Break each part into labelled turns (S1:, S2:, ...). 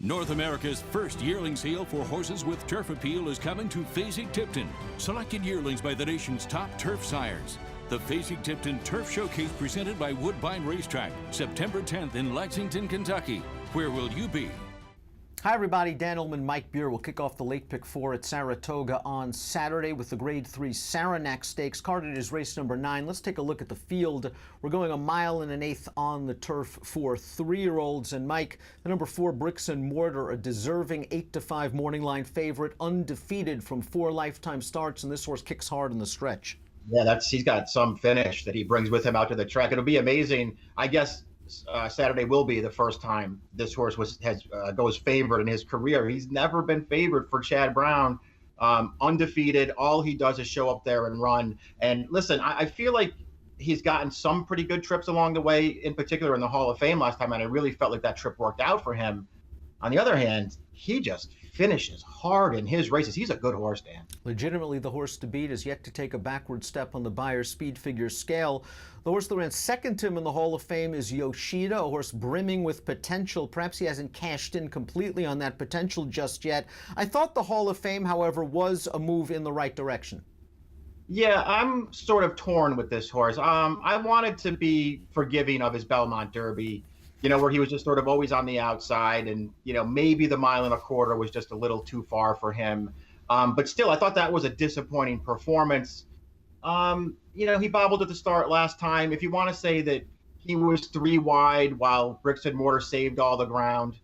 S1: North America's first yearling sale for horses with turf appeal is coming to Fasig-Tipton. Selected yearlings by the nation's top turf sires. The Fasig-Tipton Turf Showcase presented by Woodbine Racetrack, September 10th in Lexington, Kentucky. Where will you be?
S2: Hi everybody, Dan Illman, Mike Beer will kick off the late pick 4 at Saratoga on Saturday with the Grade 3 Saranac Stakes. Carded is race number 9. Let's take a look at the field. We're going 1 1/8 miles on the turf for 3-year-olds. And Mike, the number 4 Bricks and Mortar, a deserving 8-5 morning line favorite, undefeated from 4 lifetime starts, and this horse kicks hard in the stretch.
S3: Yeah, he's got some finish that he brings with him out to the track. It'll be amazing. I guess Saturday will be the first time this horse goes favored in his career. He's never been favored for Chad Brown. Undefeated. All he does is show up there and run. And listen, I feel like he's gotten some pretty good trips along the way, in particular in the Hall of Fame last time, and I really felt like that trip worked out for him. On the other hand, he just finishes hard in his races. He's a good horse, Dan.
S2: Legitimately the horse to beat, is yet to take a backward step on the Beyer speed figure scale. The horse that ran second to him in the Hall of Fame is Yoshida, a horse brimming with potential. Perhaps he hasn't cashed in completely on that potential just yet. I thought the Hall of Fame, however, was a move in the right direction.
S3: Yeah, I'm sort of torn with this horse. I wanted to be forgiving of his Belmont Derby, where he was just sort of always on the outside, and, maybe the 1 1/4 was just a little too far for him. But still, I thought that was a disappointing performance. He bobbled at the start last time. If you want to say that he was 3 wide while Bricks and Mortar saved all the ground,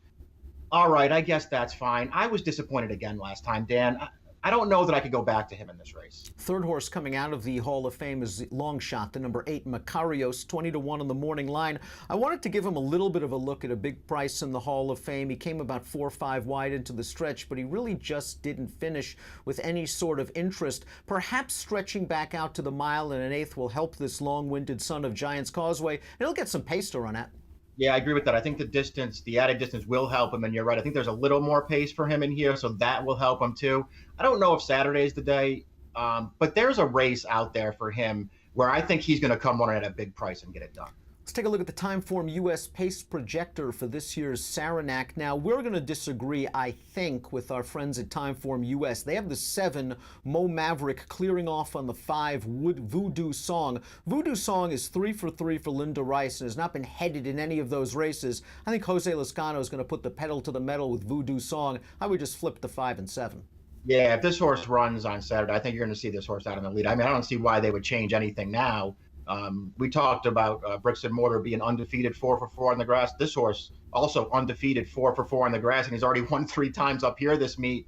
S3: all right, I guess that's fine. I was disappointed again last time, Dan. I don't know that I could go back to him in this race.
S2: Third horse coming out of the Hall of Fame is Long Shot, the number 8 Macarios, 20-1 on the morning line. I wanted to give him a little bit of a look at a big price in the Hall of Fame. He came about 4 or 5 wide into the stretch, but he really just didn't finish with any sort of interest. Perhaps stretching back out to the 1 1/8 will help this long-winded son of Giants Causeway, and he'll get some pace to run at.
S3: Yeah, I agree with that. I think the added distance will help him, and you're right. I think there's a little more pace for him in here, so that will help him too. I don't know if Saturday's the day, but there's a race out there for him where I think he's going to come running at a big price and get it done.
S2: Let's take a look at the Timeform U.S. pace projector for this year's Saranac. Now, we're going to disagree, I think, with our friends at Timeform U.S. They have the 7 Mo Maverick clearing off on the 5 Voodoo Song. Voodoo Song is 3 for 3 for Linda Rice and has not been headed in any of those races. I think Jose Lezcano is going to put the pedal to the metal with Voodoo Song. I would just flip the 5 and 7.
S3: Yeah, if this horse runs on Saturday, I think you're going to see this horse out in the lead. I mean, I don't see why they would change anything now. We talked about Bricks and Mortar being undefeated 4 for 4 on the grass. This horse also undefeated 4 for 4 on the grass, and he's already won 3 times up here this meet.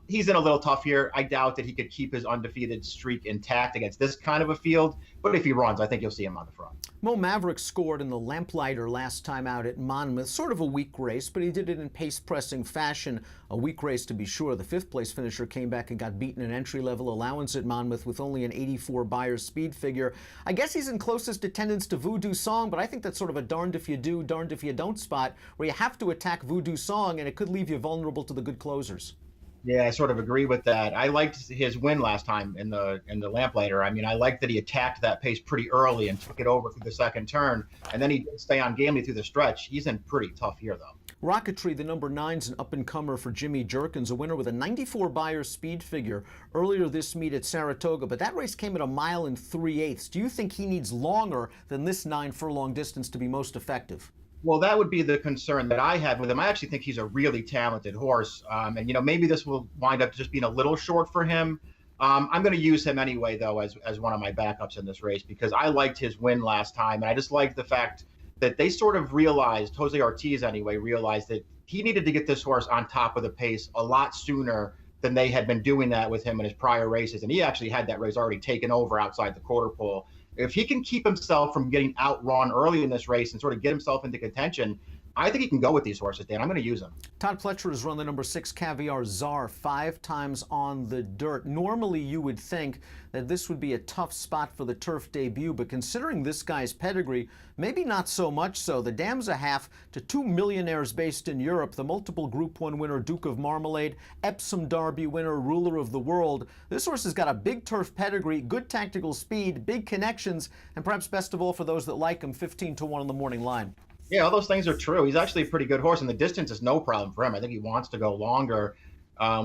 S3: He's in a little tough here. I doubt that he could keep his undefeated streak intact against this kind of a field, but if he runs, I think you'll see him on the front.
S2: Mo Maverick scored in the Lamplighter last time out at Monmouth. Sort of a weak race, but he did it in pace-pressing fashion. A weak race to be sure. The 5th-place finisher came back and got beaten in entry-level allowance at Monmouth with only an 84 Beyer speed figure. I guess he's in closest attendance to Voodoo Song, but I think that's sort of a darned if you do, darned if you don't spot, where you have to attack Voodoo Song, and it could leave you vulnerable to the good closers.
S3: Yeah, I sort of agree with that. I liked his win last time in the Lamplighter. I mean, I liked that he attacked that pace pretty early and took it over through the second turn, and then he did stay on gamely through the stretch. He's in pretty tough here, though.
S2: Rocketry, the number 9's an up-and-comer for Jimmy Jerkins, a winner with a 94 Beyer speed figure earlier this meet at Saratoga, but that race came at 1 3/8. Do you think he needs longer than this 9-furlong distance to be most effective?
S3: Well, that would be the concern that I had with him. I actually think he's a really talented horse. And, maybe this will wind up just being a little short for him. I'm going to use him anyway, though, as one of my backups in this race because I liked his win last time. And I just liked the fact that they sort of realized, Jose Ortiz anyway, realized that he needed to get this horse on top of the pace a lot sooner than they had been doing that with him in his prior races. And he actually had that race already taken over outside the quarter pole. If he can keep himself from getting outrun early in this race and sort of get himself into contention, I think he can go with these horses, Dan. I'm going to use him.
S2: Todd Pletcher has run the number 6 Caviar Czar 5 times on the dirt. Normally, you would think that this would be a tough spot for the turf debut, but considering this guy's pedigree, maybe not so much so. The dam's a half to 2 millionaires based in Europe, the multiple Group 1 winner Duke of Marmalade, Epsom Derby winner, ruler of the world. This horse has got a big turf pedigree, good tactical speed, big connections, and perhaps best of all for those that like him, 15-1 on the morning line.
S3: Yeah, all those things are true. He's actually a pretty good horse, and the distance is no problem for him. I think he wants to go longer.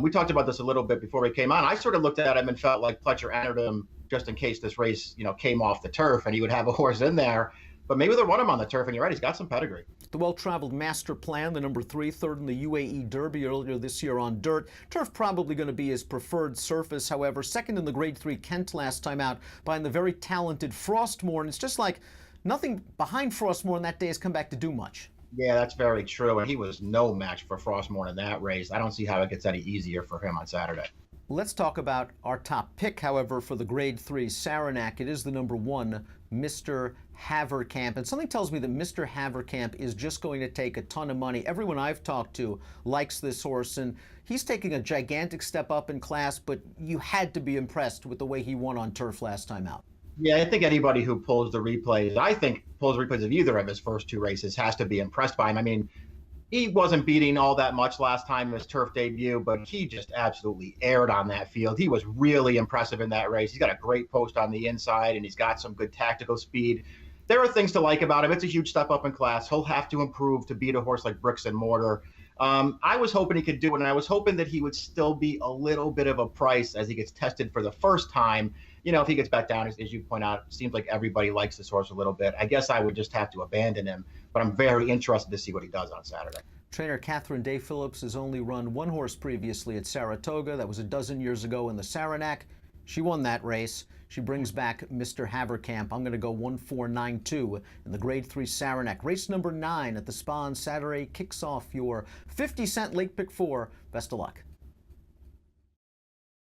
S3: We talked about this a little bit before we came on. I sort of looked at him and felt like Pletcher entered him just in case this race, came off the turf and he would have a horse in there. But maybe they'll run him on the turf, and you're right, he's got some pedigree.
S2: The well-traveled Master Plan, the number 3, third in the UAE Derby earlier this year on dirt. Turf probably going to be his preferred surface, however. Second in the Grade 3 Kent last time out behind the very talented Frostmore. And it's just like nothing behind Frostmore on that day has come back to do much.
S3: Yeah, that's very true. And he was no match for Frostmore in that race. I don't see how it gets any easier for him on Saturday.
S2: Let's talk about our top pick, however, for the Grade 3 Saranac. It is the number 1, Mr. Haverkamp. And something tells me that Mr. Haverkamp is just going to take a ton of money. Everyone I've talked to likes this horse, and he's taking a gigantic step up in class, but you had to be impressed with the way he won on turf last time out.
S3: Yeah, I think anybody who pulls the replays of either of his first 2 races has to be impressed by him. I mean, he wasn't beating all that much last time in his turf debut, but he just absolutely aired on that field. He was really impressive in that race. He's got a great post on the inside, and he's got some good tactical speed. There are things to like about him. It's a huge step up in class. He'll have to improve to beat a horse like Bricks and Mortar. I was hoping he could do it, and I was hoping that he would still be a little bit of a price as he gets tested for the first time. If he gets back down, as you point out, it seems like everybody likes this horse a little bit. I guess I would just have to abandon him, but I'm very interested to see what he does on Saturday.
S2: Trainer Catherine Day Phillips has only run 1 horse previously at Saratoga. That was a dozen years ago in the Saranac. She won that race. She brings back Mr. Haverkamp. I'm going to go 1-4-9-2 in the Grade 3 Saranac. Race number 9 at the Spa on Saturday kicks off your 50-cent late pick 4. Best of luck.